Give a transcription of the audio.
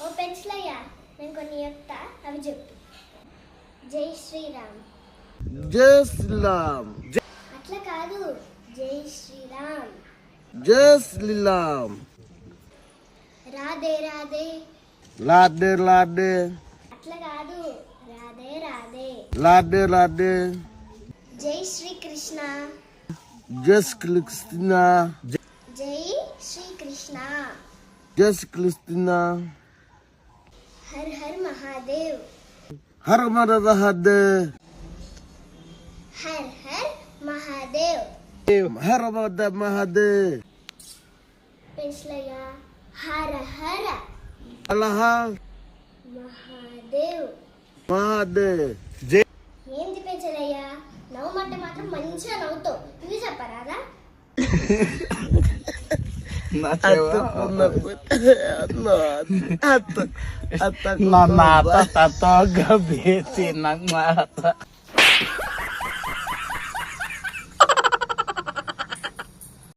ఓ పెన్సిలయ్యా నేను కొన్ని చెప్తా అవి చెప్పు. జై శ్రీరామ్. జై శ్రీరామ్. అట్లా కాదు, జై శ్రీరామ్. జై శ్రీరామ్. రాధే రాధే. లాడే లాడే. అట్లా కాదు, రాధే రాధే. లాడే లాడే. జై శ్రీకృష్ణ. జై కృష్ణ. జై శ్రీకృష్ణ. జై కృష్ణ. హర్ హర్ మహాదేవ్. హర మర మహాదేవ్. హర్ హర్ మహాదేవ్. హర మర మహాదేవ్. పెన్సిలయ్యా హర హర అలహ మహాదేవ్. మహాదేవ్. ఏంది పెన్సిలయ్యా నవ్వమంటే మాత్రం మంచిగా నవ్వుతావు, ఇది చెప్పరాదా? Na mata tato gabi sinang mata.